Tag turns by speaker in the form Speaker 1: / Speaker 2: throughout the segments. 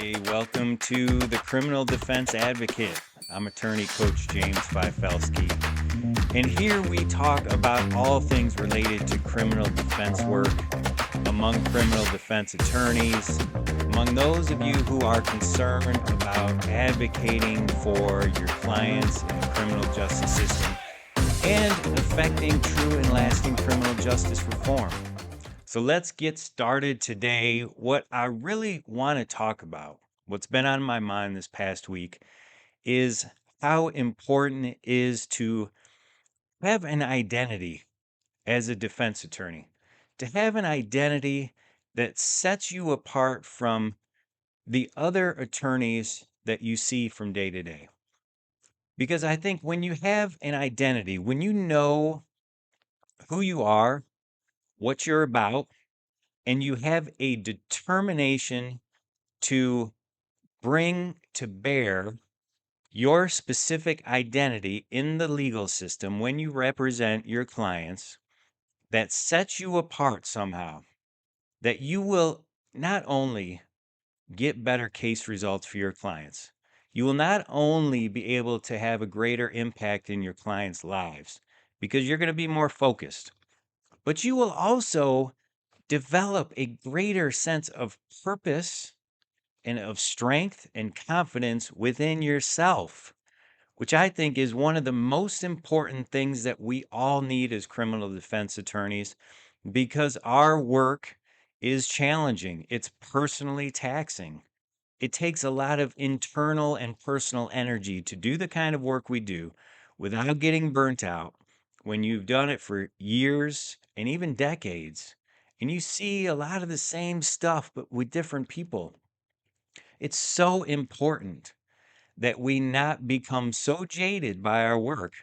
Speaker 1: Hey, welcome to the Criminal Defense Advocate. I'm attorney coach James Fifelski, and here we talk about all things related to criminal defense work among criminal defense attorneys, among those of you who are concerned about advocating for your clients in the criminal justice system and affecting true and lasting criminal justice reform. So let's get started today. What I really want to talk about, what's been on my mind this past week, is how important it is to have an identity as a defense attorney, to have an identity that sets you apart from the other attorneys that you see from day to day. Because I think when you have an identity, when you know who you are, what you're about, and you have a determination to bring to bear your specific identity in the legal system when you represent your clients, that sets you apart somehow, that you will not only get better case results for your clients, you will not only be able to have a greater impact in your clients' lives because you're going to be more focused, but you will also develop a greater sense of purpose and of strength and confidence within yourself, which I think is one of the most important things that we all need as criminal defense attorneys because our work is challenging. It's personally taxing. It takes a lot of internal and personal energy to do the kind of work we do without getting burnt out when you've done it for years and even decades. And you see a lot of the same stuff, but with different people. It's so important that we not become so jaded by our work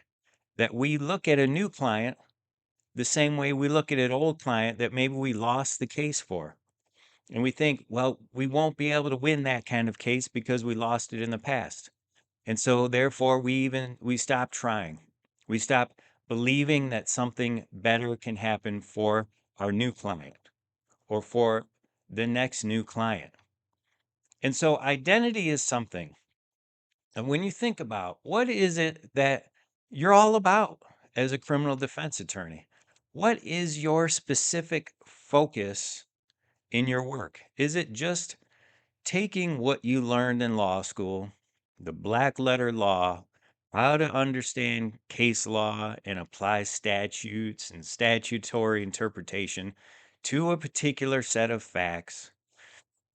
Speaker 1: that we look at a new client the same way we look at an old client that maybe we lost the case for. And we think, well, we won't be able to win that kind of case because we lost it in the past. And so therefore we stop trying. We stop believing that something better can happen for our new client or for the next new client. And so identity is something. And when you think about what is it that you're all about as a criminal defense attorney, what is your specific focus in your work? Is it just taking what you learned in law school, the black letter law, how to understand case law and apply statutes and statutory interpretation to a particular set of facts?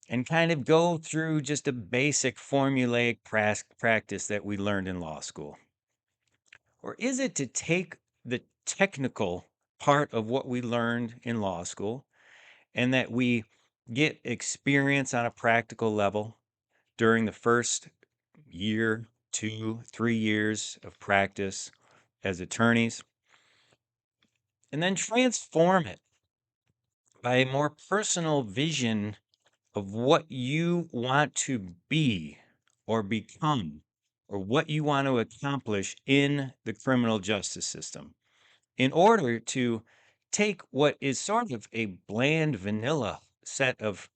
Speaker 1: And kind of go through just a basic formulaic practice that we learned in law school? Or is it to take the technical part of what we learned in law school and that we get experience on a practical level during the first year, 2, 3 years of practice as attorneys, and then transform it by a more personal vision of what you want to be or become or what you want to accomplish in the criminal justice system in order to take what is sort of a bland vanilla set of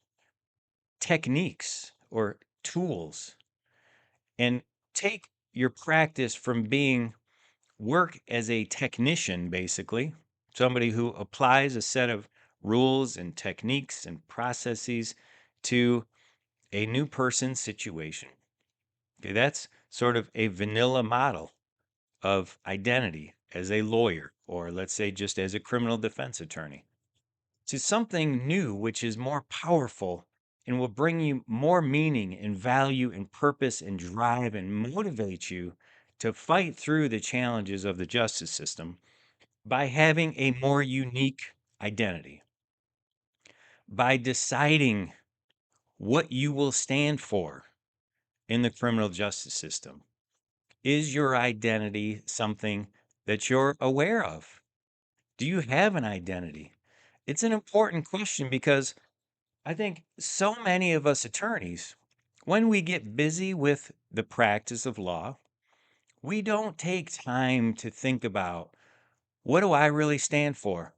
Speaker 1: techniques or tools and take your practice from being work as a technician, basically, somebody who applies a set of rules and techniques and processes to a new person's situation. Okay, that's sort of a vanilla model of identity as a lawyer, or let's say just as a criminal defense attorney, to something new, which is more powerful and will bring you more meaning and value and purpose and drive and motivate you to fight through the challenges of the justice system by having a more unique identity, by deciding what you will stand for in the criminal justice system. Is your identity something that you're aware of? Do you have an identity? It's an important question because I think so many of us attorneys, when we get busy with the practice of law, we don't take time to think about, what do I really stand for?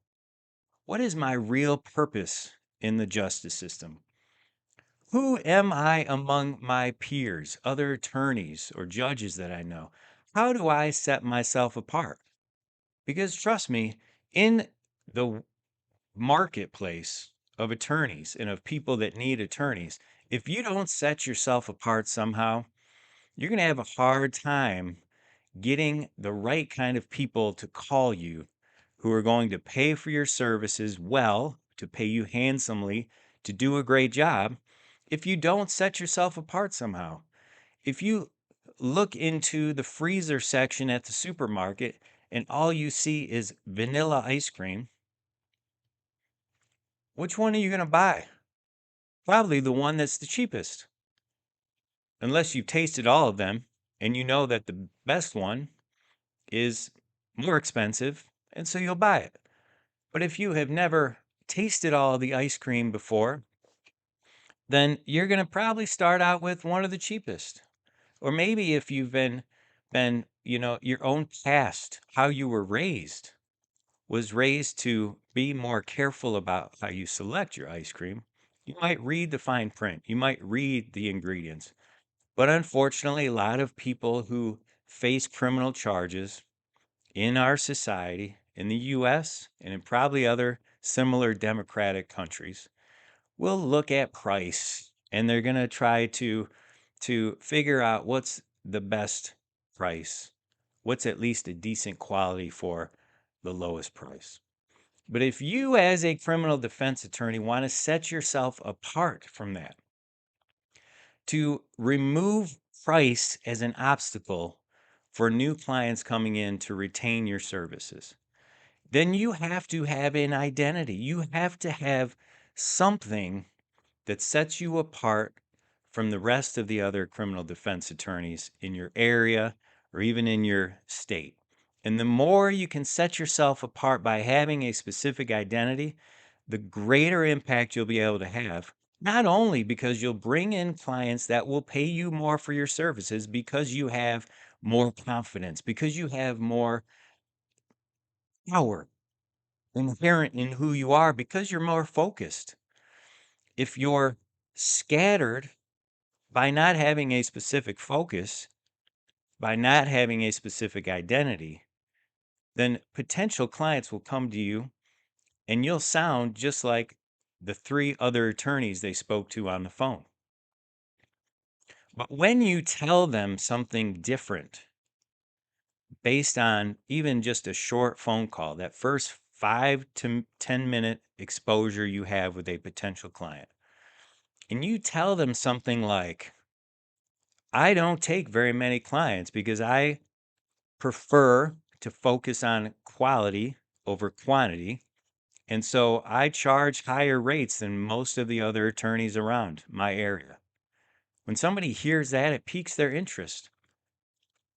Speaker 1: What is my real purpose in the justice system? Who am I among my peers, other attorneys or judges that I know? How do I set myself apart? Because trust me, in the marketplace of attorneys and of people that need attorneys, if you don't set yourself apart somehow, you're going to have a hard time getting the right kind of people to call you who are going to pay for your services well, to pay you handsomely, to do a great job if you don't set yourself apart somehow. If you look into the freezer section at the supermarket and all you see is vanilla ice cream, which one are you going to buy? Probably the one that's the cheapest, unless you've tasted all of them and you know that the best one is more expensive, and so you'll buy it. But if you have never tasted all the ice cream before, then you're going to probably start out with one of the cheapest. Or maybe if you've been, your own past, how you were raised, was raised to be more careful about how you select your ice cream, you might read the fine print, you might read the ingredients. But unfortunately, a lot of people who face criminal charges in our society, in the US, and in probably other similar democratic countries, will look at price and they're going to try to figure out what's the best price, what's at least a decent quality for the lowest price. But if you, as a criminal defense attorney, want to set yourself apart from that, to remove price as an obstacle for new clients coming in to retain your services, then you have to have an identity. You have to have something that sets you apart from the rest of the other criminal defense attorneys in your area or even in your state. And the more you can set yourself apart by having a specific identity, the greater impact you'll be able to have. Not only because you'll bring in clients that will pay you more for your services because you have more confidence, because you have more power inherent in who you are, because you're more focused. If you're scattered by not having a specific focus, by not having a specific identity, then potential clients will come to you and you'll sound just like the three other attorneys they spoke to on the phone. But when you tell them something different based on even just a short phone call, that first 5 to 10 minute exposure you have with a potential client, and you tell them something like, I don't take very many clients because I prefer to focus on quality over quantity. And so I charge higher rates than most of the other attorneys around my area. When somebody hears that, it piques their interest.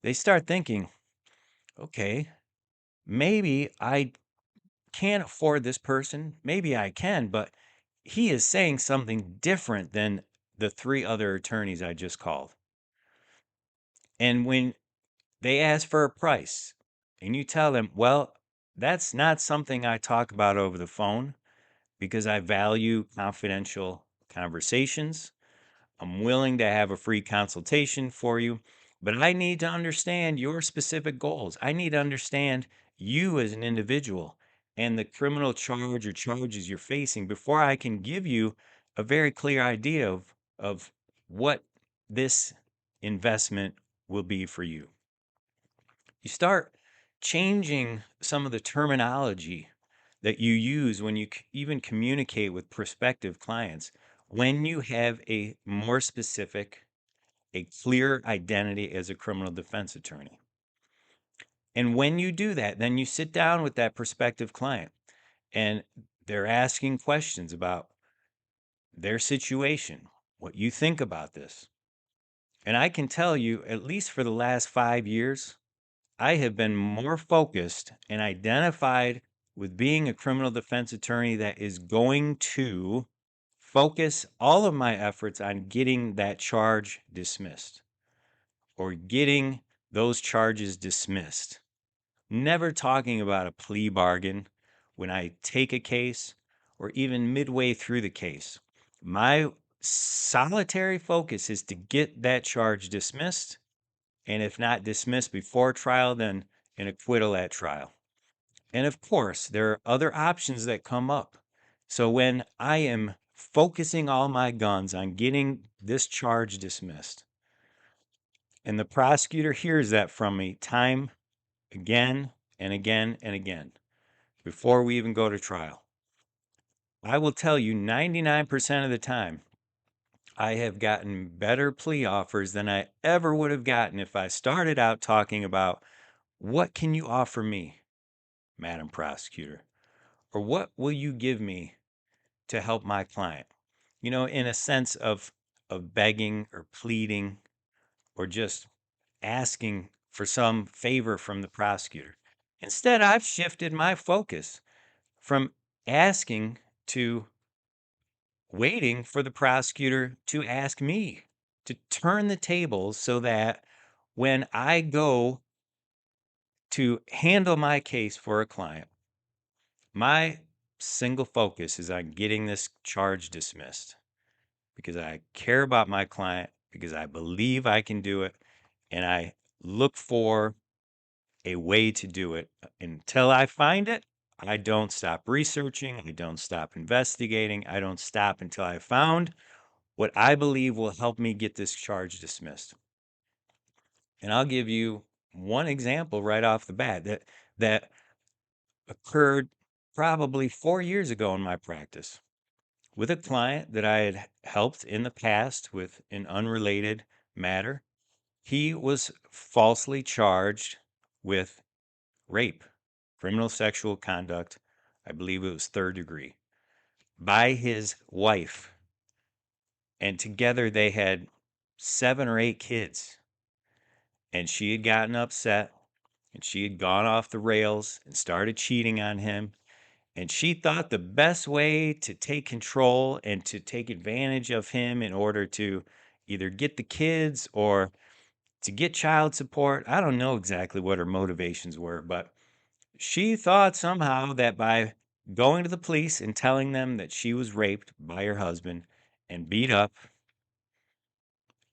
Speaker 1: They start thinking, okay, maybe I can't afford this person. Maybe I can, but he is saying something different than the three other attorneys I just called. And when they ask for a price and you tell them, well, that's not something I talk about over the phone because I value confidential conversations. I'm willing to have a free consultation for you, but I need to understand your specific goals. I need to understand you as an individual and the criminal charge or charges you're facing before I can give you a very clear idea of what this investment will be for you. You start changing some of the terminology that you use when you even communicate with prospective clients when you have a more specific, a clear identity as a criminal defense attorney. And when you do that, then you sit down with that prospective client and they're asking questions about their situation, what you think about this. And I can tell you, at least for the last 5 years, I have been more focused and identified with being a criminal defense attorney that is going to focus all of my efforts on getting that charge dismissed or getting those charges dismissed. Never talking about a plea bargain when I take a case or even midway through the case. My solitary focus is to get that charge dismissed, and if not dismissed before trial, then an acquittal at trial. And of course, there are other options that come up. So when I am focusing all my guns on getting this charge dismissed, and the prosecutor hears that from me time again and again and again before we even go to trial, I will tell you 99% of the time, I have gotten better plea offers than I ever would have gotten if I started out talking about what can you offer me, Madam Prosecutor? Or what will you give me to help my client? In a sense of begging or pleading or just asking for some favor from the prosecutor. Instead, I've shifted my focus from asking to waiting for the prosecutor to ask me to turn the tables so that when I go to handle my case for a client, my single focus is on getting this charge dismissed because I care about my client, because I believe I can do it, and I look for a way to do it. Until I find it, I don't stop researching, I don't stop investigating, I don't stop until I found what I believe will help me get this charge dismissed. And I'll give you one example right off the bat that occurred probably 4 years ago in my practice with a client that I had helped in the past with an unrelated matter. He was falsely charged with rape, criminal sexual conduct. I believe it was third degree by his wife. And together they had 7 or 8 kids. And she had gotten upset and she had gone off the rails and started cheating on him. And she thought the best way to take control and to take advantage of him in order to either get the kids or to get child support. I don't know exactly what her motivations were, but she thought somehow that by going to the police and telling them that she was raped by her husband and beat up,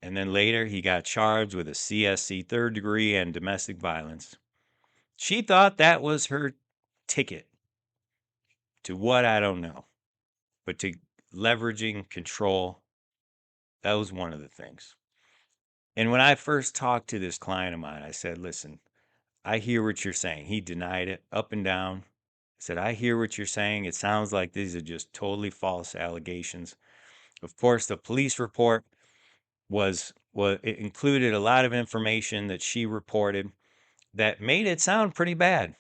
Speaker 1: and then later he got charged with a CSC third degree and domestic violence. She thought that was her ticket to what I don't know, but to leveraging control. That was one of the things. And when I first talked to this client of mine, I said, listen, I hear what you're saying. He denied it up and down. I said, I hear what you're saying. It sounds like these are just totally false allegations. Of course, the police report was it included a lot of information that she reported that made it sound pretty bad.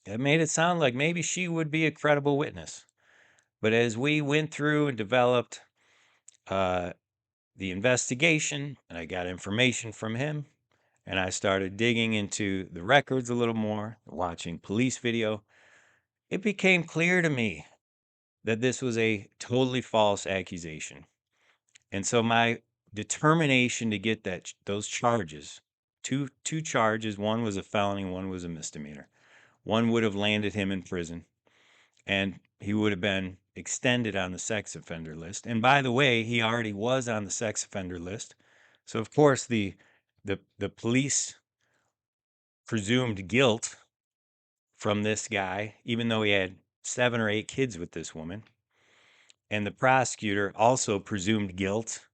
Speaker 1: It made it sound like maybe she would be a credible witness. But as we went through and developed the investigation, and I got information from him, and I started digging into the records a little more, watching police video, it became clear to me that this was a totally false accusation. And so my determination to get those charges, two charges, one was a felony, one was a misdemeanor. One would have landed him in prison, and he would have been extended on the sex offender list. And by the way, he already was on the sex offender list. So of course the police presumed guilt from this guy, even though he had 7 or 8 kids with this woman. And the prosecutor also presumed guilt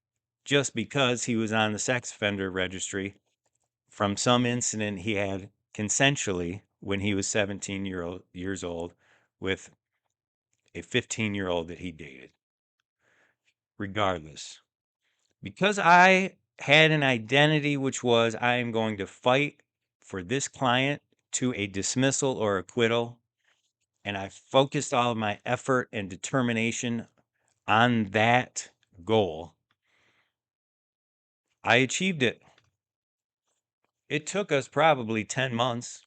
Speaker 1: just because he was on the sex offender registry from some incident he had consensually when he was 17 years old with a 15-year-old that he dated. Regardless, because I had an identity which was I am going to fight for this client to a dismissal or acquittal, and I focused all of my effort and determination on that goal, I achieved it. It took us probably 10 months,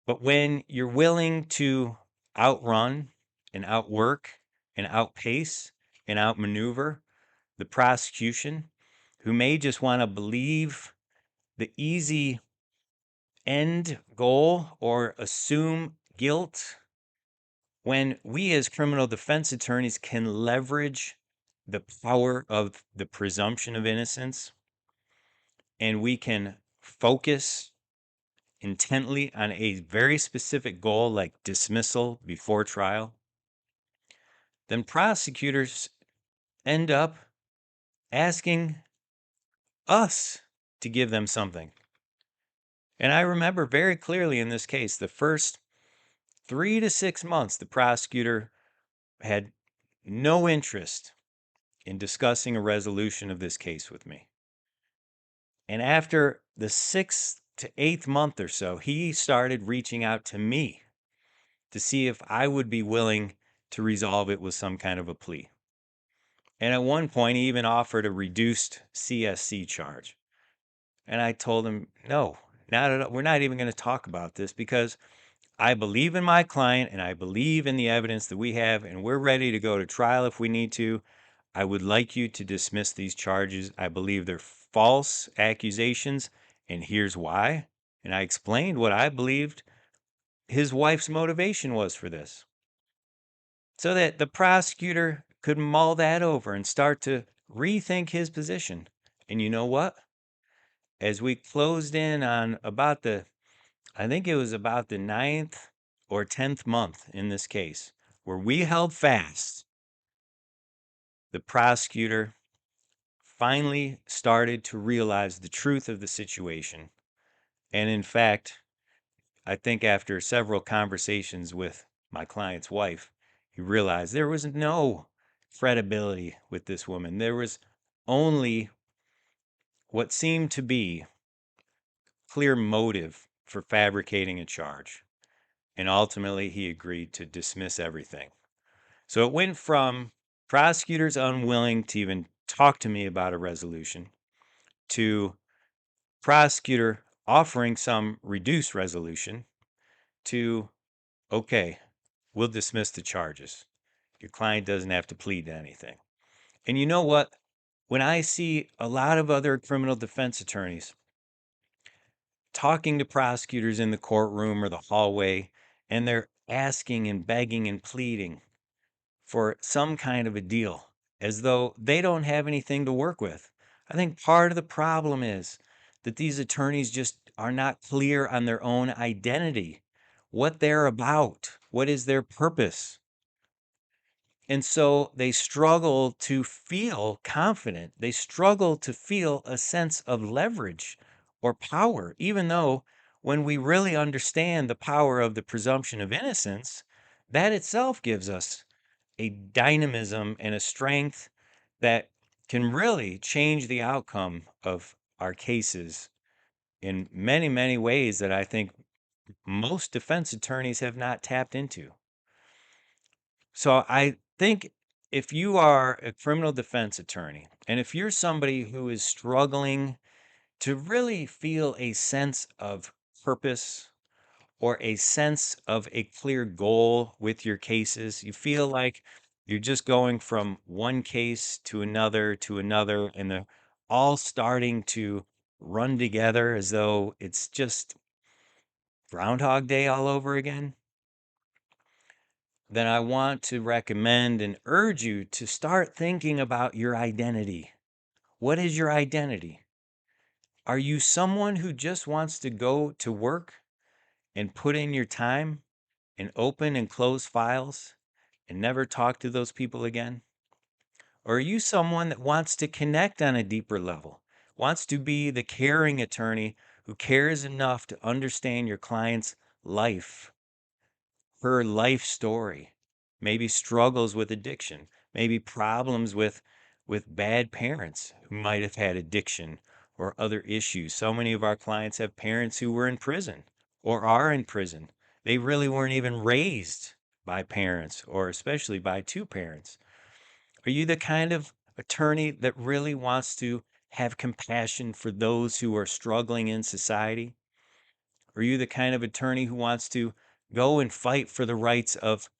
Speaker 1: but when you're willing to outrun and outwork and outpace and outmaneuver the prosecution, who may just want to believe the easy end goal or assume guilt, when we as criminal defense attorneys can leverage the power of the presumption of innocence and we can focus intently on a very specific goal like dismissal before trial, then prosecutors end up asking us to give them something. And I remember very clearly in this case, the first 3 to 6 months, the prosecutor had no interest in discussing a resolution of this case with me. And after the 6th to 8th month or so, he started reaching out to me to see if I would be willing to resolve it with some kind of a plea. And at one point, he even offered a reduced CSC charge. And I told him, no, not at all. We're not even going to talk about this because I believe in my client and I believe in the evidence that we have, and we're ready to go to trial if we need to. I would like you to dismiss these charges. I believe they're false accusations, and here's why. And I explained what I believed his wife's motivation was for this, so that the prosecutor could mull that over and start to rethink his position. And you know what? As we closed in on I think it was about the 9th or 10th month in this case, where we held fast, the prosecutor finally started to realize the truth of the situation. And in fact, I think after several conversations with my client's wife, he realized there was no credibility with this woman. There was only what seemed to be clear motive for fabricating a charge. And ultimately, he agreed to dismiss everything. So it went from prosecutors unwilling to even talk to me about a resolution to prosecutor offering some reduced resolution to, okay, we'll dismiss the charges. Your client doesn't have to plead to anything. And you know what? When I see a lot of other criminal defense attorneys talking to prosecutors in the courtroom or the hallway, and they're asking and begging and pleading for some kind of a deal as though they don't have anything to work with. I think part of the problem is that these attorneys just are not clear on their own identity, what they're about, what is their purpose. And so they struggle to feel confident. They struggle to feel a sense of leverage or power, even though when we really understand the power of the presumption of innocence, that itself gives us a dynamism and a strength that can really change the outcome of our cases in many, many ways that I think most defense attorneys have not tapped into. So I think if you are a criminal defense attorney, and if you're somebody who is struggling to really feel a sense of purpose or a sense of a clear goal with your cases, you feel like you're just going from one case to another, and they're all starting to run together as though it's just Groundhog Day all over again, then I want to recommend and urge you to start thinking about your identity. What is your identity? Are you someone who just wants to go to work and put in your time and open and close files and never talk to those people again? Or are you someone that wants to connect on a deeper level, wants to be the caring attorney who cares enough to understand your client's life, her life story, maybe struggles with addiction, maybe problems with bad parents who might have had addiction or other issues. So many of our clients have parents who were in prison or are in prison. They really weren't even raised by parents or especially by two parents. Are you the kind of attorney that really wants to have compassion for those who are struggling in society? Are you the kind of attorney who wants to go and fight for the rights of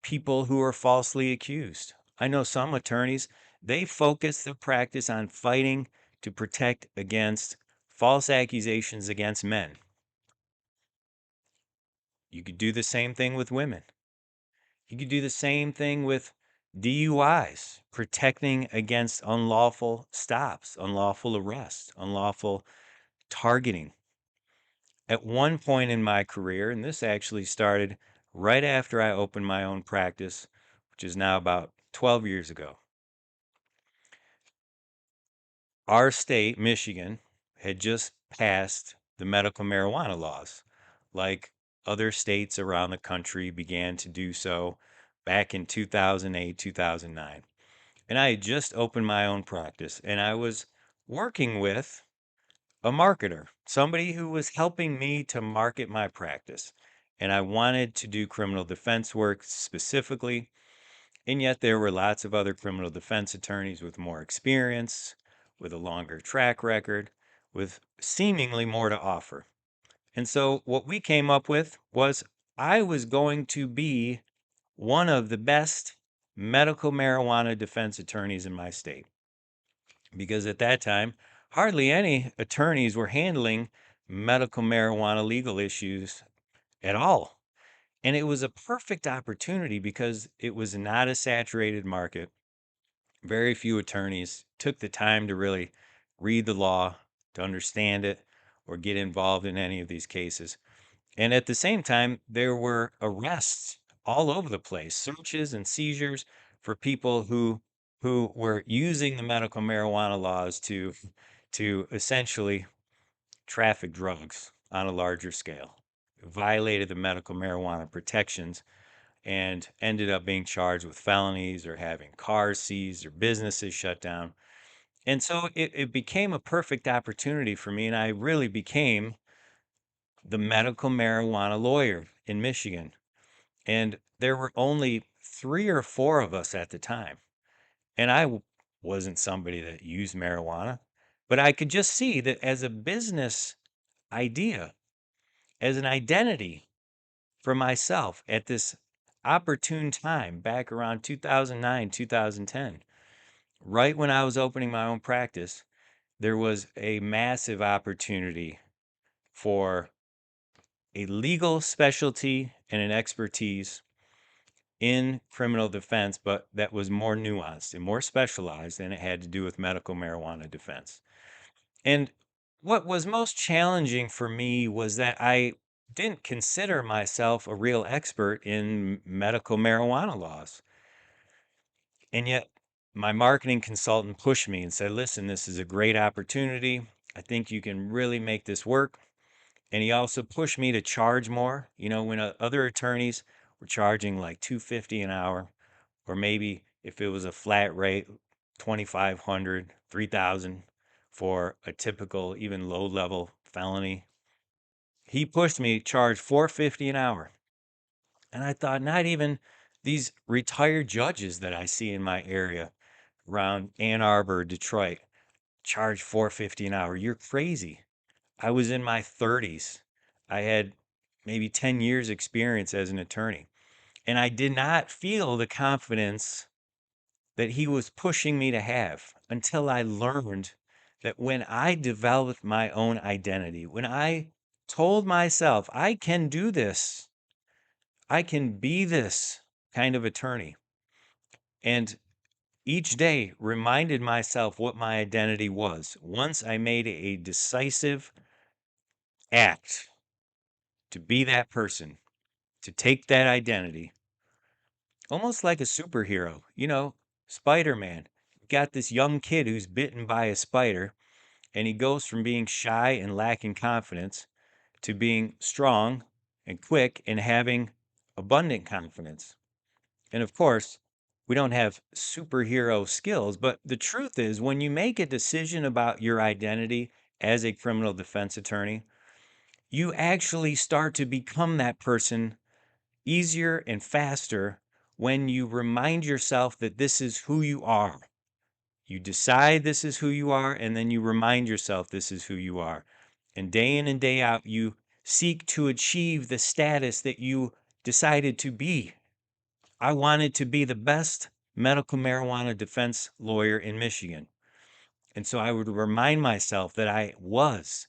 Speaker 1: people who are falsely accused? I know some attorneys, they focus their practice on fighting to protect against false accusations against men. You could do the same thing with women. You could do the same thing with DUIs, protecting against unlawful stops, unlawful arrests, unlawful targeting. At one point in my career, and this actually started right after I opened my own practice, which is now about 12 years ago, our state, Michigan, had just passed the medical marijuana laws, like other states around the country began to do so back in 2008, 2009. And I had just opened my own practice, and I was working with a marketer, somebody who was helping me to market my practice. And I wanted to do criminal defense work specifically. And yet there were lots of other criminal defense attorneys with more experience, with a longer track record, with seemingly more to offer. And so what we came up with was I was going to be one of the best medical marijuana defense attorneys in my state. Because at that time, hardly any attorneys were handling medical marijuana legal issues at all. And it was a perfect opportunity because it was not a saturated market. Very few attorneys took the time to really read the law, to understand it, or get involved in any of these cases. And at the same time, there were arrests all over the place, searches and seizures for people who were using the medical marijuana laws to essentially traffic drugs on a larger scale, violated the medical marijuana protections, and ended up being charged with felonies or having cars seized or businesses shut down. And so it became a perfect opportunity for me, and I really became the medical marijuana lawyer in Michigan. And there were only 3 or 4 of us at the time. And wasn't somebody that used marijuana, but I could just see that as a business idea, as an identity for myself at this opportune time back around 2009, 2010, right when I was opening my own practice, there was a massive opportunity for a legal specialty and an expertise in criminal defense, but that was more nuanced and more specialized, and it had to do with medical marijuana defense. And what was most challenging for me was that I didn't consider myself a real expert in medical marijuana laws. And yet, my marketing consultant pushed me and said, listen, this is a great opportunity. I think you can really make this work. And he also pushed me to charge more. You know, when other attorneys were charging like 250 an hour, or maybe if it was a flat rate, 2,500, 3,000 for a typical, even low level felony. He pushed me to charge 450 an hour. And I thought, not even these retired judges that I see in my area around Ann Arbor, Detroit, charge 450 an hour. You're crazy. I was in my 30s. I had maybe 10 years experience as an attorney. And I did not feel the confidence that he was pushing me to have until I learned that when I developed my own identity, when I told myself, I can do this, I can be this kind of attorney, and each day reminded myself what my identity was. Once I made a decisive act to be that person, to take that identity, almost like a superhero, Spider-Man. Got this young kid who's bitten by a spider, and he goes from being shy and lacking confidence to being strong and quick and having abundant confidence. And of course, we don't have superhero skills, but the truth is, when you make a decision about your identity as a criminal defense attorney, you actually start to become that person easier and faster when you remind yourself that this is who you are. You decide this is who you are, and then you remind yourself this is who you are. And day in and day out, you seek to achieve the status that you decided to be. I wanted to be the best medical marijuana defense lawyer in Michigan. And so I would remind myself that I was.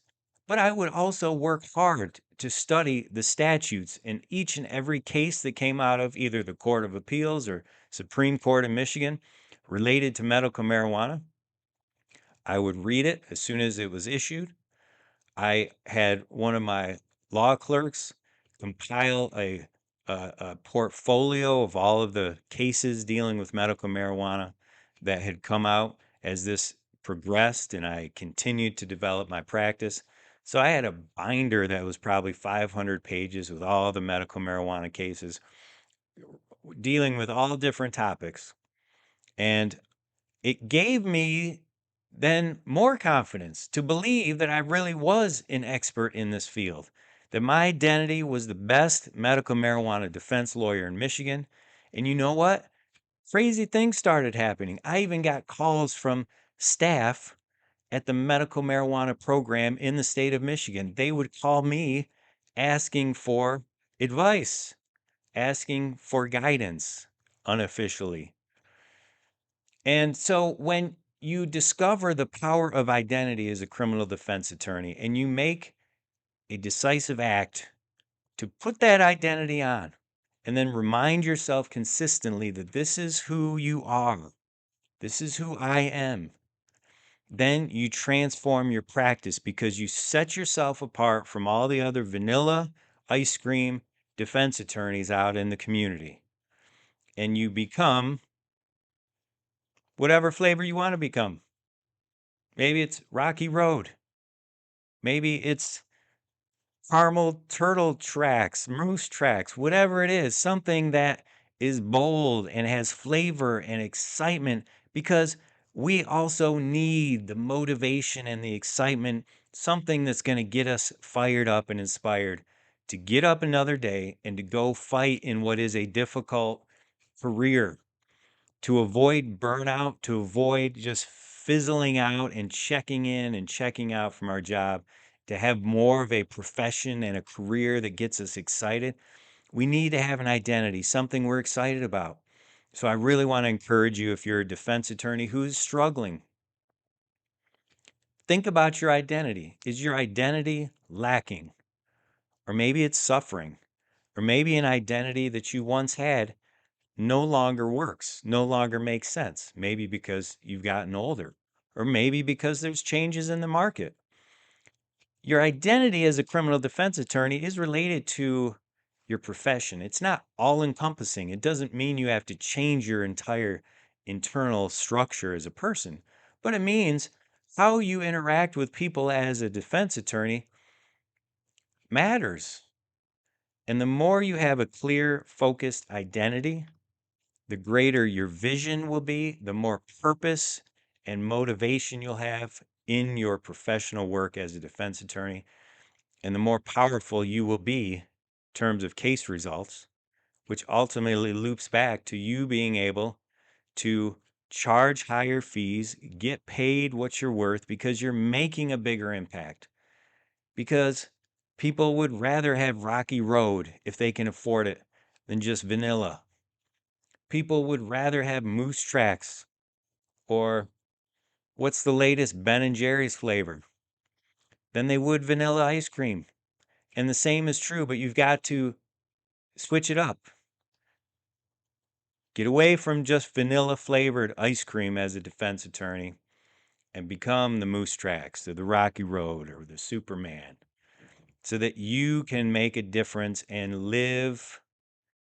Speaker 1: but I would also work hard to study the statutes in each and every case that came out of either the Court of Appeals or Supreme Court in Michigan related to medical marijuana. I would read it as soon as it was issued. I had one of my law clerks compile a portfolio of all of the cases dealing with medical marijuana that had come out as this progressed, and I continued to develop my practice. So I had a binder that was probably 500 pages with all the medical marijuana cases dealing with all different topics. And it gave me then more confidence to believe that I really was an expert in this field, that my identity was the best medical marijuana defense lawyer in Michigan. And you know what? Crazy things started happening. I even got calls from staff at the medical marijuana program in the state of Michigan. They would call me asking for advice, asking for guidance unofficially. And so when you discover the power of identity as a criminal defense attorney and you make a decisive act to put that identity on and then remind yourself consistently that this is who you are, this is who I am, then you transform your practice because you set yourself apart from all the other vanilla ice cream defense attorneys out in the community. And you become whatever flavor you want to become. Maybe it's Rocky Road. Maybe it's caramel turtle tracks, moose tracks, whatever it is, something that is bold and has flavor and excitement because we also need the motivation and the excitement, something that's going to get us fired up and inspired to get up another day and to go fight in what is a difficult career, to avoid burnout, to avoid just fizzling out and checking in and checking out from our job, to have more of a profession and a career that gets us excited. We need to have an identity, something we're excited about. So I really want to encourage you, if you're a defense attorney who's struggling, think about your identity. Is your identity lacking? Or maybe it's suffering. Or maybe an identity that you once had no longer works, no longer makes sense. Maybe because you've gotten older, or maybe because there's changes in the market. Your identity as a criminal defense attorney is related to your profession. It's not all encompassing. It doesn't mean you have to change your entire internal structure as a person, but it means how you interact with people as a defense attorney matters. And the more you have a clear, focused identity, the greater your vision will be, the more purpose and motivation you'll have in your professional work as a defense attorney, and the more powerful you will be in terms of case results, which ultimately loops back to you being able to charge higher fees, get paid what you're worth because you're making a bigger impact. Because people would rather have Rocky Road if they can afford it than just vanilla. People would rather have moose tracks or what's the latest Ben and Jerry's flavor than they would vanilla ice cream. And the same is true, but you've got to switch it up. Get away from just vanilla flavored ice cream as a defense attorney and become the moose tracks or the Rocky Road or the Superman so that you can make a difference and live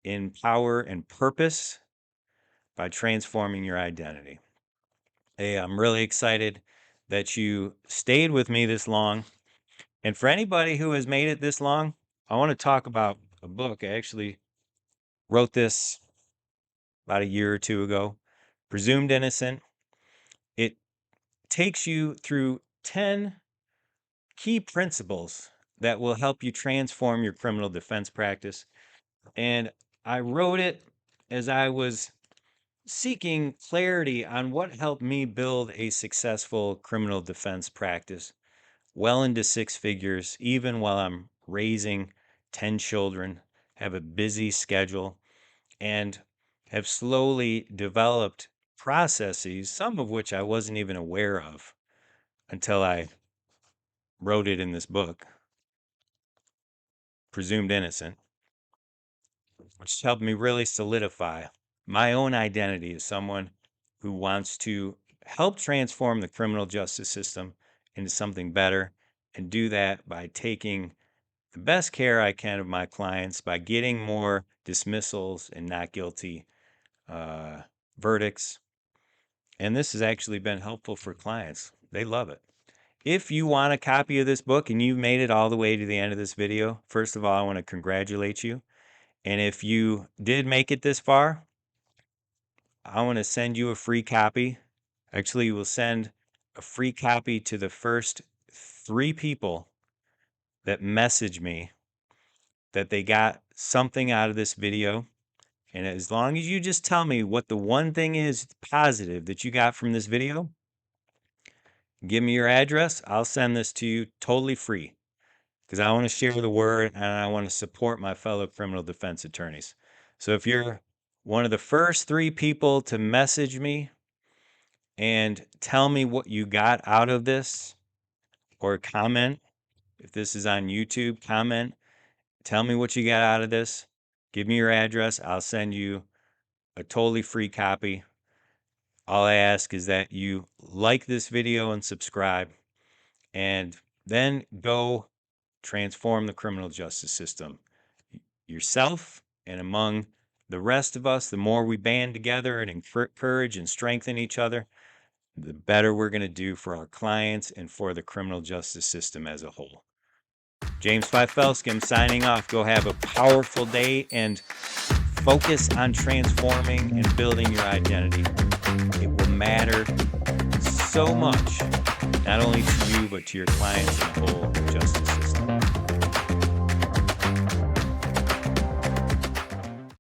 Speaker 1: in power and purpose by transforming your identity. Hey, I'm really excited that you stayed with me this long. And for anybody who has made it this long, I want to talk about a book. I actually wrote this about a year or two ago, Presumed Innocent. It takes you through 10 key principles that will help you transform your criminal defense practice. And I wrote it as I was seeking clarity on what helped me build a successful criminal defense practice well into six figures, even while I'm raising 10 children, have a busy schedule, and have slowly developed processes, some of which I wasn't even aware of until I wrote it in this book, Presumed Innocent, which helped me really solidify my own identity as someone who wants to help transform the criminal justice system into something better, and do that by taking the best care I can of my clients, by getting more dismissals and not guilty verdicts. And this has actually been helpful for clients. They love it. If you want a copy of this book and you've made it all the way to the end of this video, first of all, I want to congratulate you. And if you did make it this far, I want to send you a free copy. Actually, we'll send a free copy to the first 3 people that message me that they got something out of this video. And as long as you just tell me what the one thing is positive that you got from this video, give me your address. I'll send this to you totally free, because I want to share the word and I want to support my fellow criminal defense attorneys. So if you're one of the first 3 people to message me and tell me what you got out of this, or comment, if this is on YouTube, comment, tell me what you got out of this, give me your address, I'll send you a totally free copy. All I ask is that you like this video and subscribe, and then go transform the criminal justice system yourself and among the rest of us. The more we band together and encourage and strengthen each other, the better we're going to do for our clients and for the criminal justice system as a whole. James Fifelski, I'm signing off. Go have a powerful day and focus on transforming and building your identity. It will matter so much, not only to you, but to your clients and the whole justice system.